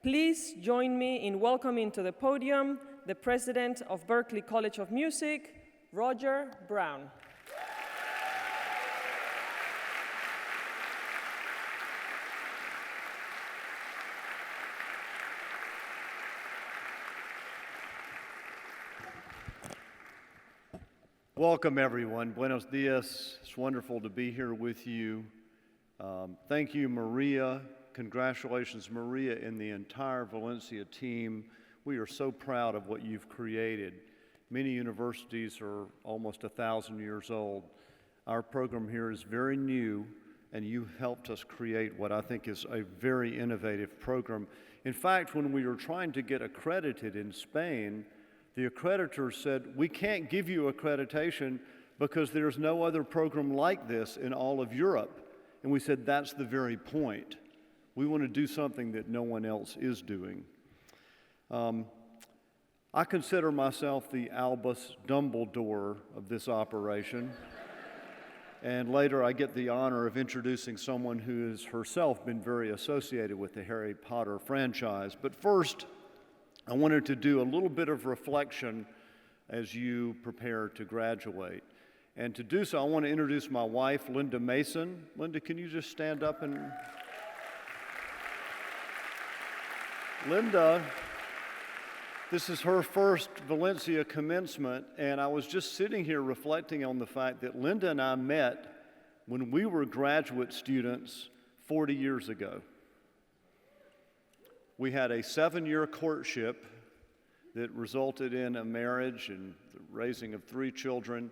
Please join me in welcoming to the podium the president of Berklee College of Music, Roger Brown. Welcome, everyone. Buenos dias. It's wonderful to be here with you. Thank you, Maria. Congratulations, Maria, and the entire Valencia team. We are so proud of what you've created. Many universities are almost 1,000 years old. Our program here is very new, and you helped us create what I think is a very innovative program. In fact, when we were trying to get accredited in Spain, the accreditor said, we can't give you accreditation because there's no other program like this in all of Europe. And we said, that's the very point. We want to do something that no one else is doing. I consider myself the Albus Dumbledore of this operation. And later I get the honor of introducing someone who has herself been very associated with the Harry Potter franchise. But first, I wanted to do a little bit of reflection as you prepare to graduate. And to do so, I want to introduce my wife, Linda Mason. Linda, can you just stand up and... Linda, this is her first Valencia commencement, and I was just sitting here reflecting on the fact that Linda and I met when we were graduate students 40 years ago. We had a 7-year courtship that resulted in a marriage and the raising of 3 children.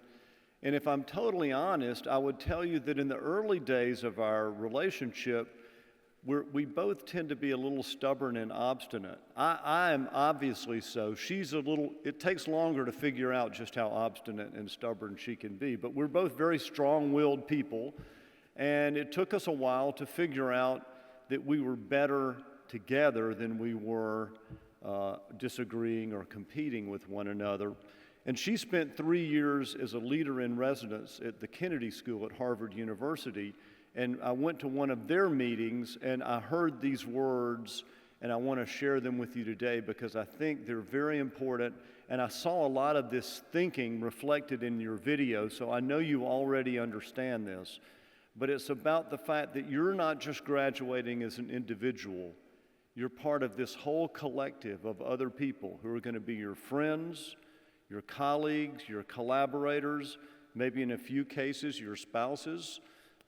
And if I'm totally honest, I would tell you that in the early days of our relationship, we both tend to be a little stubborn and obstinate. I am obviously so. It takes longer to figure out just how obstinate and stubborn she can be. But we're both very strong-willed people, and it took us a while to figure out that we were better together than we were disagreeing or competing with one another. And she spent 3 years as a leader in residence at the Kennedy School at Harvard University. And I went to one of their meetings and I heard these words, and I want to share them with you today because I think they're very important. And I saw a lot of this thinking reflected in your video, so I know you already understand this. But it's about the fact that you're not just graduating as an individual. You're part of this whole collective of other people who are going to be your friends, your colleagues, your collaborators, maybe in a few cases, your spouses.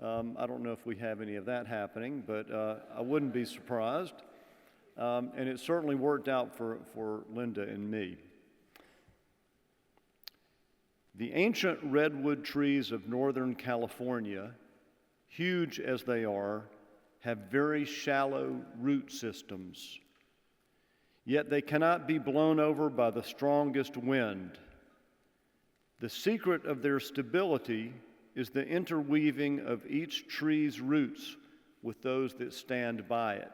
I don't know if we have any of that happening, but I wouldn't be surprised. And it certainly worked out for Linda and me. The ancient redwood trees of Northern California, huge as they are, have very shallow root systems. Yet they cannot be blown over by the strongest wind. The secret of their stability is the interweaving of each tree's roots with those that stand by it.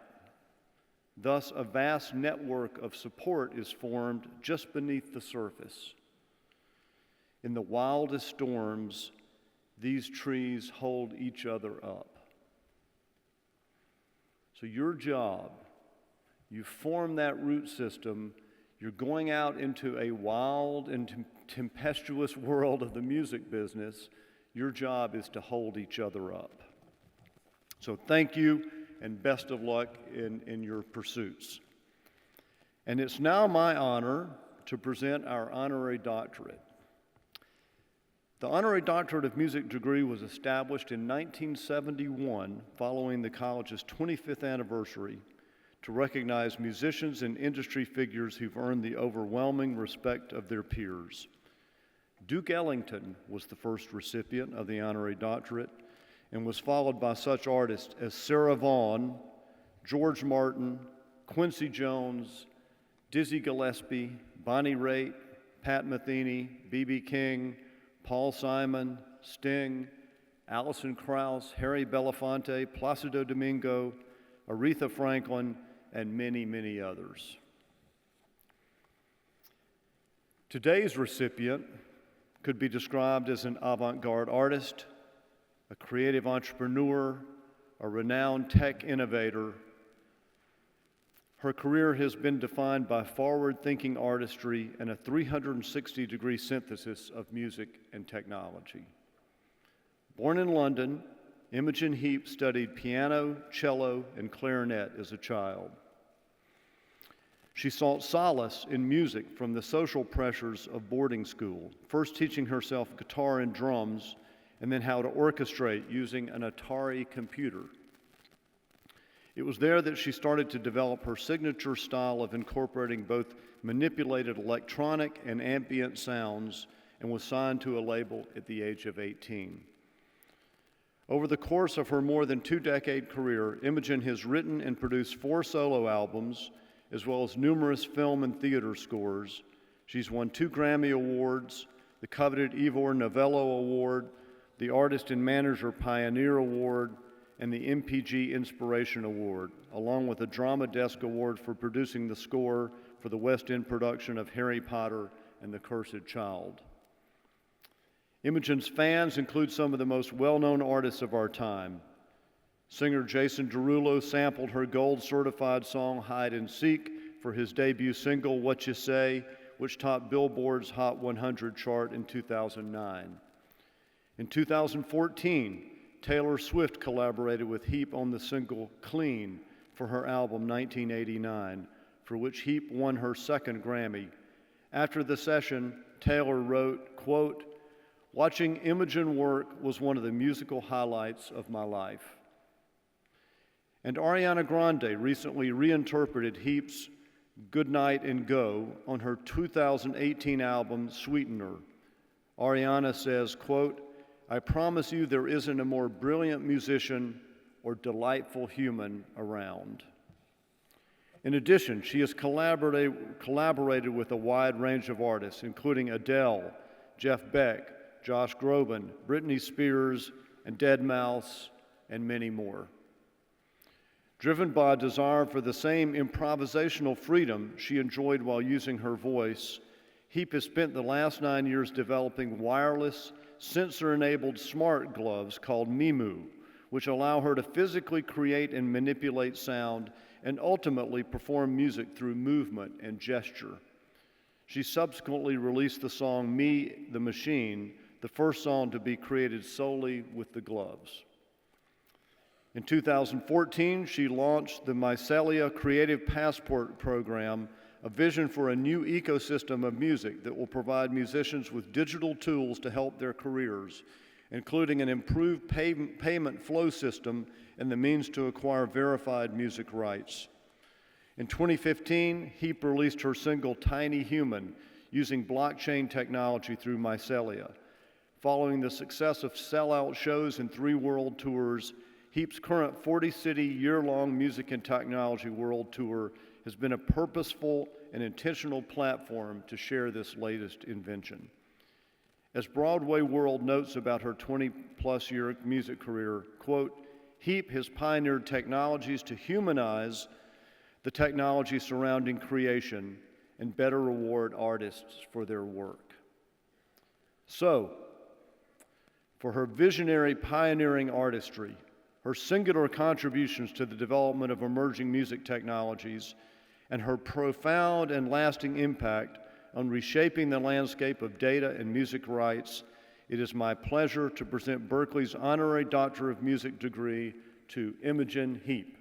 Thus, a vast network of support is formed just beneath the surface. In the wildest storms, these trees hold each other up. So your job, you form that root system, you're going out into a wild and tempestuous world of the music business. Your job is to hold each other up. So thank you and best of luck in your pursuits. And it's now my honor to present our honorary doctorate. The Honorary Doctorate of Music degree was established in 1971 following the college's 25th anniversary to recognize musicians and industry figures who've earned the overwhelming respect of their peers. Duke Ellington was the first recipient of the Honorary Doctorate and was followed by such artists as Sarah Vaughan, George Martin, Quincy Jones, Dizzy Gillespie, Bonnie Raitt, Pat Metheny, B.B. King, Paul Simon, Sting, Alison Krauss, Harry Belafonte, Placido Domingo, Aretha Franklin, and many, many others. Today's recipient could be described as an avant-garde artist, a creative entrepreneur, a renowned tech innovator, Her career has been defined by forward-thinking artistry and a 360-degree synthesis of music and technology. Born in London, Imogen Heap studied piano, cello, and clarinet as a child. She sought solace in music from the social pressures of boarding school, first teaching herself guitar and drums, and then how to orchestrate using an Atari computer. It was there that she started to develop her signature style of incorporating both manipulated electronic and ambient sounds, and was signed to a label at the age of 18. Over the course of her more than two-decade career, Imogen has written and produced 4 solo albums, as well as numerous film and theater scores. She's won 2 Grammy Awards, the coveted Ivor Novello Award, the Artist and Manager Pioneer Award, and the MPG Inspiration Award, along with a Drama Desk Award for producing the score for the West End production of Harry Potter and the Cursed Child. Imogen's fans include some of the most well-known artists of our time. Singer Jason Derulo sampled her gold-certified song Hide and Seek for his debut single What You Say, which topped Billboard's Hot 100 chart in 2009. In 2014, Taylor Swift collaborated with Heap on the single Clean for her album 1989, for which Heap won her 2nd Grammy. After the session, Taylor wrote, quote, "Watching Imogen work was one of the musical highlights of my life." And Ariana Grande recently reinterpreted Heap's Good Night and Go on her 2018 album Sweetener. Ariana says, quote, "I promise you there isn't a more brilliant musician or delightful human around." In addition, she has collaborated with a wide range of artists, including Adele, Jeff Beck, Josh Groban, Britney Spears, and Deadmau5, and many more. Driven by a desire for the same improvisational freedom she enjoyed while using her voice, Heap has spent the last 9 years developing wireless, sensor-enabled smart gloves called Mimu, which allow her to physically create and manipulate sound and ultimately perform music through movement and gesture. She subsequently released the song Me, the Machine, the first song to be created solely with the gloves. In 2014, she launched the Mycelia Creative Passport Program, a vision for a new ecosystem of music that will provide musicians with digital tools to help their careers, including an improved payment flow system and the means to acquire verified music rights. In 2015, Heap released her single Tiny Human using blockchain technology through Mycelia. Following the success of sellout shows and 3 world tours, Heap's current 40-city year-long music and technology world tour has been a purposeful and intentional platform to share this latest invention. As Broadway World notes about her 20-plus year music career, quote, "Heap has pioneered technologies to humanize the technology surrounding creation and better reward artists for their work." So, for her visionary pioneering artistry, her singular contributions to the development of emerging music technologies, and her profound and lasting impact on reshaping the landscape of data and music rights, it is my pleasure to present Berklee's Honorary Doctor of Music degree to Imogen Heap.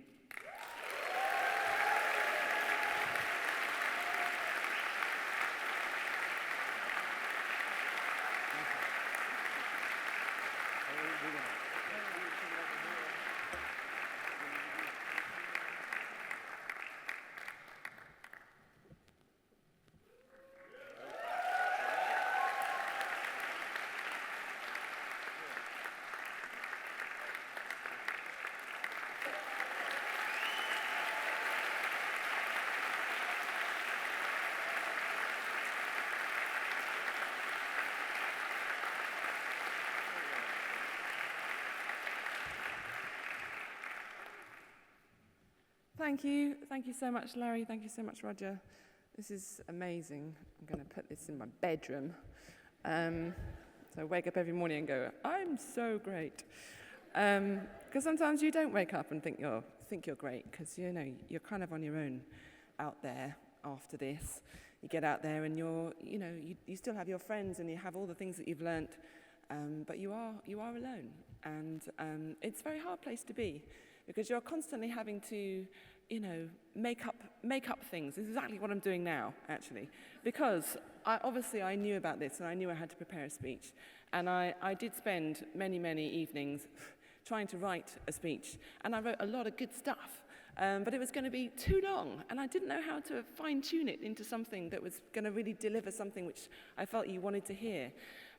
Thank you. Thank you so much, Larry. Thank you so much, Roger. This is amazing. I'm going to put this in my bedroom. So I wake up every morning and go, I'm so great. Because sometimes you don't wake up and think you're great, because you're kind of on your own. out there after this. You get out there and you still have your friends and you have all the things that you've learnt, but you are alone. And it's a very hard place to be because you're constantly having to, make up things. This is exactly what I'm doing now, actually, because I knew about this and I knew I had to prepare a speech. And I did spend many, many evenings trying to write a speech, and I wrote a lot of good stuff. But it was going to be too long, and I didn't know how to fine-tune it into something that was going to really deliver something which I felt you wanted to hear.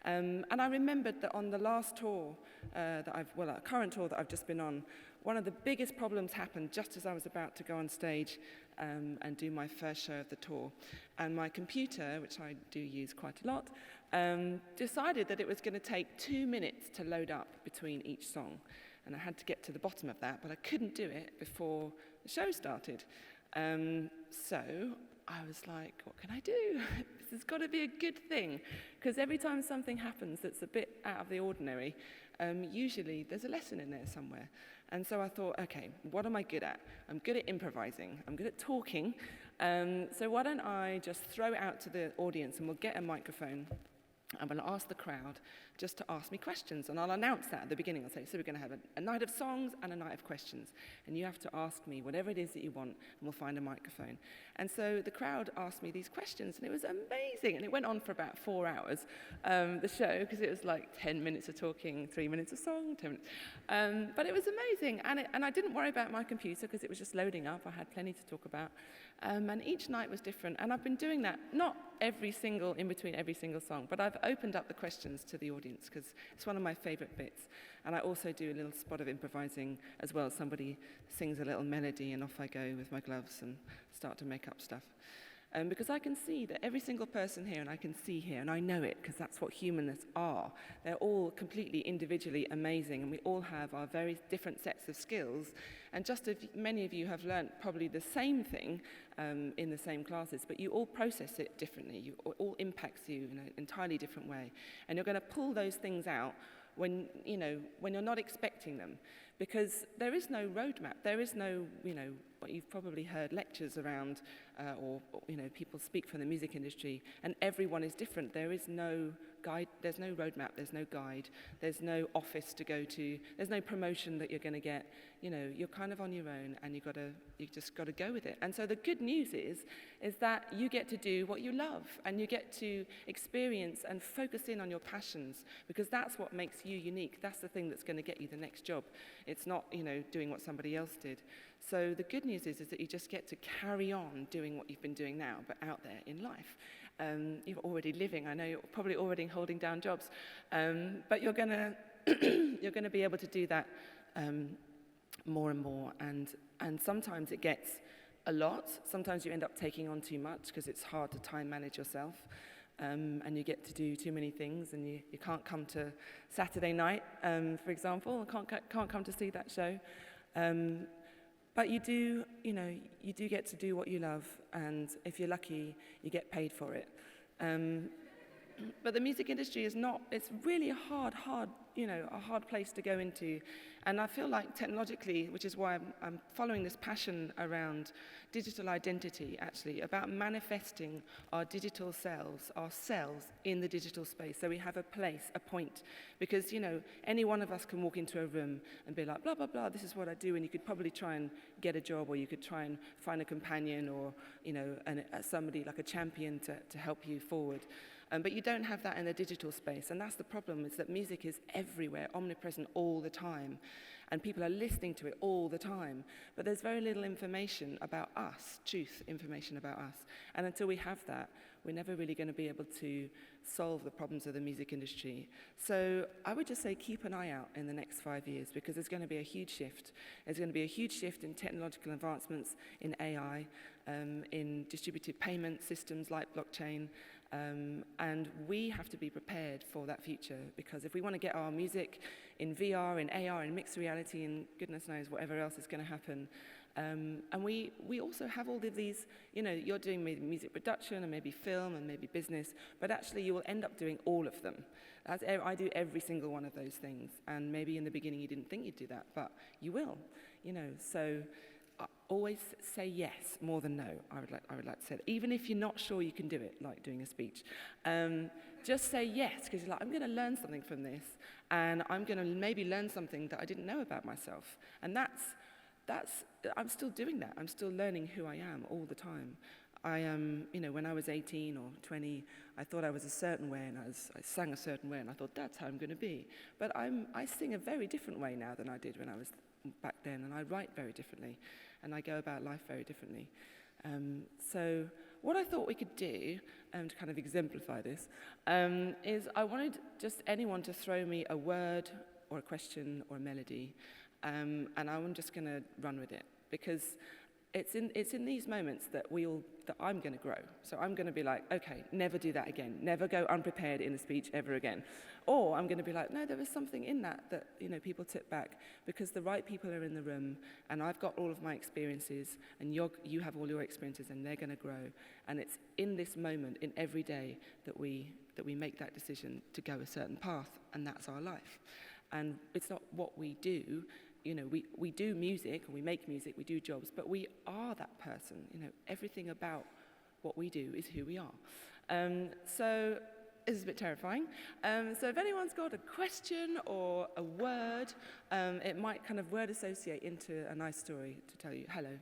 And I remembered that on the last tour, a current tour that I've just been on, one of the biggest problems happened just as I was about to go on stage and do my first show of the tour. And my computer, which I do use quite a lot, decided that it was going to take 2 minutes to load up between each song. And I had to get to the bottom of that, but I couldn't do it before the show started. So I was like, what can I do? This has got to be a good thing. Because every time something happens that's a bit out of the ordinary, usually there's a lesson in there somewhere. And so I thought, okay, what am I good at? I'm good at improvising. I'm good at talking. So why don't I just throw it out to the audience and we'll get a microphone. I'm going to ask the crowd just to ask me questions, and I'll announce that at the beginning. I'll say, so we're going to have a night of songs and a night of questions, and you have to ask me whatever it is that you want, and we'll find a microphone. And so the crowd asked me these questions, and it was amazing, and it went on for about 4 hours, the show, because it was like 10 minutes of talking, 3 minutes of song, 10 minutes. But it was amazing, and I didn't worry about my computer, because it was just loading up. I had plenty to talk about. And each night was different, and I've been doing that, not in between every single song, but I've opened up the questions to the audience because it's one of my favorite bits. And I also do a little spot of improvising as well. Somebody sings a little melody and off I go with my gloves and start to make up stuff. Because I can see that every single person here, and I can see here, and I know it because that's what humanists are. They're all completely individually amazing, and we all have our very different sets of skills. And just as many of you have learnt probably the same thing in the same classes, but you all process it differently. It all impacts you in an entirely different way. And you're going to pull those things out when you're not expecting them. Because there is no roadmap. There is no, what you've probably heard lectures around, or people speak from the music industry, and everyone is different. There is no guide, there's no roadmap, there's no guide, there's no office to go to, there's no promotion that you're going to get. You're kind of on your own, and you just got to go with it. And so the good news is that you get to do what you love, and you get to experience and focus in on your passions, because that's what makes you unique. That's the thing that's going to get you the next job. It's not, doing what somebody else did. So the good news is that you just get to carry on doing what you've been doing now, but out there in life. You're already living. I know you're probably already holding down jobs, but you're gonna be able to do that more and more. And sometimes it gets a lot. Sometimes you end up taking on too much because it's hard to time manage yourself. And you get to do too many things, and you can't come to Saturday night, for example, can't come to see that show. But you do get to do what you love, and if you're lucky, you get paid for it. But the music industry it's really a hard place to go into. And I feel like technologically, which is why I'm following this passion around digital identity, actually, about manifesting our digital selves, ourselves in the digital space. So we have a place, a point. Because, any one of us can walk into a room and be like, blah, blah, blah, this is what I do. And you could probably try and get a job, or you could try and find a companion, or, somebody like a champion to help you forward. But you don't have that in the digital space, and that's the problem, is that music is everywhere, omnipresent all the time, and people are listening to it all the time, but there's very little information about us, truth information about us, and until we have that, we're never really going to be able to solve the problems of the music industry. So I would just say keep an eye out in the next 5 years, because there's going to be a huge shift. There's going to be a huge shift in technological advancements, in AI, in distributed payment systems like blockchain, and we have to be prepared for that future, because if we want to get our music in VR, in AR, in mixed reality, and goodness knows whatever else is going to happen, and we also have all of these, you're doing maybe music production and maybe film and maybe business, but actually you will end up doing all of them. I do every single one of those things, and maybe in the beginning you didn't think you'd do that, but you will, so always say yes more than no. I would like to say that. Even if you're not sure you can do it, like doing a speech, just say yes, because you're like, I'm going to learn something from this, and I'm going to maybe learn something that I didn't know about myself. And I'm still doing that. I'm still learning who I am all the time. When I was 18 or 20, I thought I was a certain way, and I sang a certain way, and I thought that's how I'm going to be. But I sing a very different way now than I did when I was back then, and I write very differently, and I go about life very differently. So what I thought we could do, to kind of exemplify this, is I wanted just anyone to throw me a word or a question or a melody, and I'm just going to run with it, because it's in these moments that I'm going to grow. So I'm going to be like, okay, never do that again. Never go unprepared in a speech ever again. Or I'm going to be like, no, there was something in that people took back, because the right people are in the room, and I've got all of my experiences, and you have all your experiences, and they're going to grow. And it's in this moment, in every day, that we make that decision to go a certain path, and that's our life. And it's not what we do. We do music, and we make music, we do jobs, but we are that person. Everything about what we do is who we are. So this is a bit terrifying. So if anyone's got a question or a word, it might kind of word associate into a nice story to tell you, hello.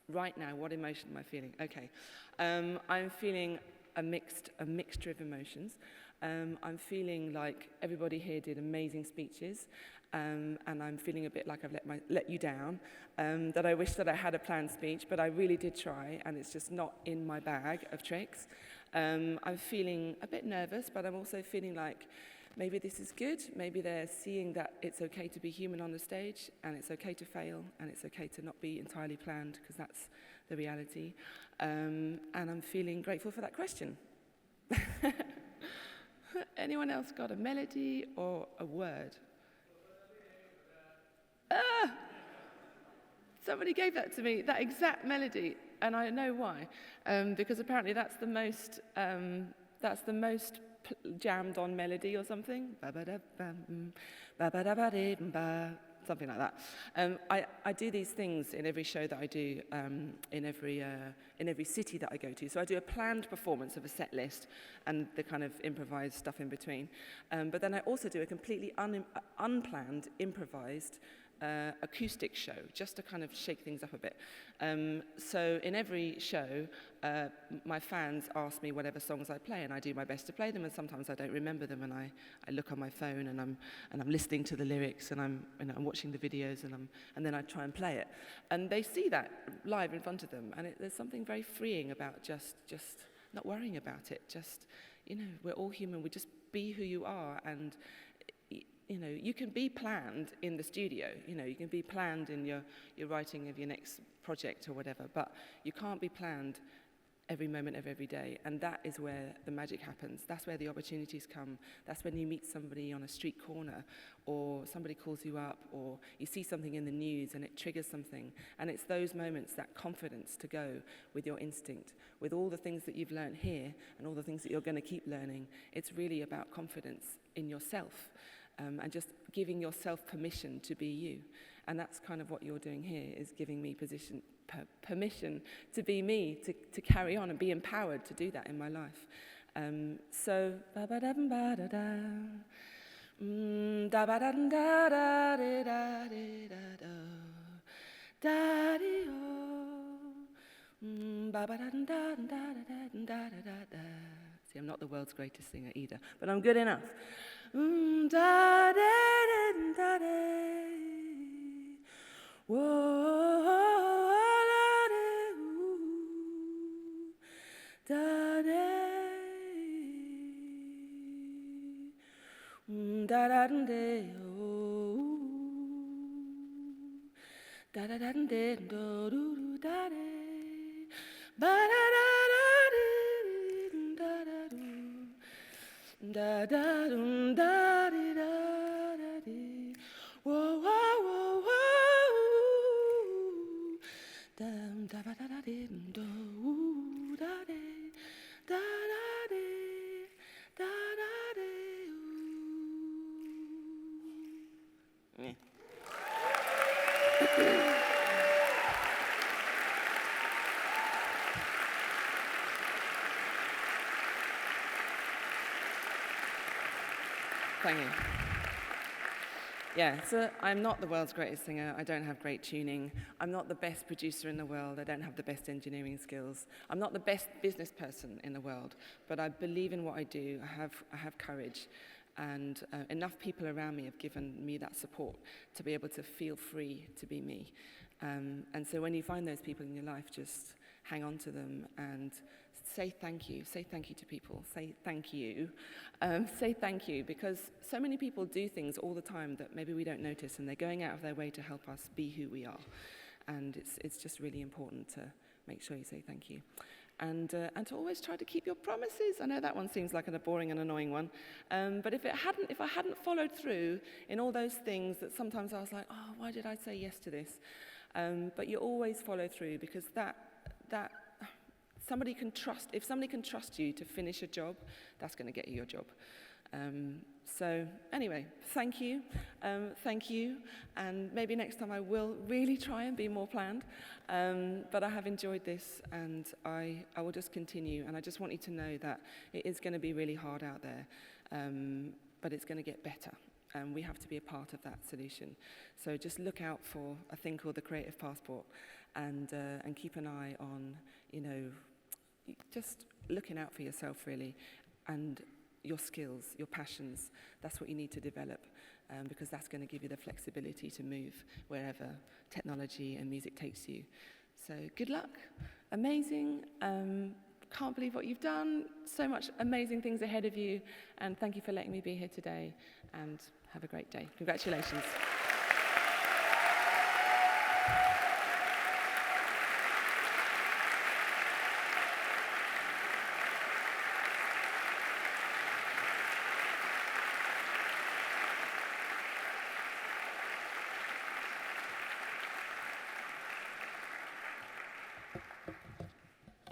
Right now, what emotion am I feeling? Okay. I'm feeling a mixture of emotions. I'm feeling like everybody here did amazing speeches, and I'm feeling a bit like I've let you down, that I wish that I had a planned speech, but I really did try, and it's just not in my bag of tricks. I'm feeling a bit nervous, but I'm also feeling like maybe this is good. Maybe they're seeing that it's okay to be human on the stage, and it's okay to fail, and it's okay to not be entirely planned, because that's the reality. And I'm feeling grateful for that question. Anyone else got a melody or a word? Somebody gave that to me, that exact melody, and I know why. Because apparently that's the most jammed on melody or something. Something like that. I do these things in every show that I do, in every city that I go to. So I do a planned performance of a set list and the kind of improvised stuff in between. But then I also do a completely unplanned, improvised acoustic show, just to kind of shake things up a bit. So in every show, my fans ask me whatever songs I play, and I do my best to play them, and sometimes I don't remember them, and I look on my phone, and I'm listening to the lyrics, and I'm watching the videos, and then I try and play it. And they see that live in front of them, and there's something very freeing about just not worrying about it. Just, we're all human. We just be who you are, and you can be planned in the studio, you can be planned in your writing of your next project or whatever, but you can't be planned every moment of every day, and that is where the magic happens. That's where the opportunities come. That's when you meet somebody on a street corner, or somebody calls you up, or you see something in the news and it triggers something, and it's those moments, that confidence to go with your instinct, with all the things that you've learned here and all the things that you're going to keep learning. It's really about confidence in yourself. And just giving yourself permission to be you. And that's kind of what you're doing here, is giving me permission to be me, to carry on and be empowered to do that in my life. So, see, I'm not the world's greatest singer either, but I'm good enough. Da da da da, whoa, da da, da da da, da da da da, do do da da, ba da da da da da. Da da dum da di da da di, whoa whoa whoa whoa, dum da ba da da di do da di da di da di. Thank you. Yeah, so I'm not the world's greatest singer. I don't have great tuning. I'm not the best producer in the world. I don't have the best engineering skills. I'm not the best business person in the world, but I believe in what I do. I have courage, and enough people around me have given me that support to be able to feel free to be me. And so when you find those people in your life, just hang on to them and say thank you. Say thank you to people. Say thank you. Say thank you, because so many people do things all the time that maybe we don't notice, and they're going out of their way to help us be who we are. And it's just really important to make sure you say thank you. And to always try to keep your promises. I know that one seems like a boring and annoying one, but if I hadn't followed through in all those things that sometimes I was like, oh, why did I say yes to this? But you always follow through, because that somebody can trust. If somebody can trust you to finish a job, that's going to get you your job. So anyway, thank you, and maybe next time I will really try and be more planned. But I have enjoyed this, and I will just continue. And I just want you to know that it is going to be really hard out there, but it's going to get better. And we have to be a part of that solution. So just look out for a thing called the Creative Passport, and keep an eye on, just looking out for yourself, really, and your skills, your passions. That's what you need to develop, because that's going to give you the flexibility to move wherever technology and music takes you. So good luck. Amazing. Can't believe what you've done. So much amazing things ahead of you. And thank you for letting me be here today. And have a great day. Congratulations.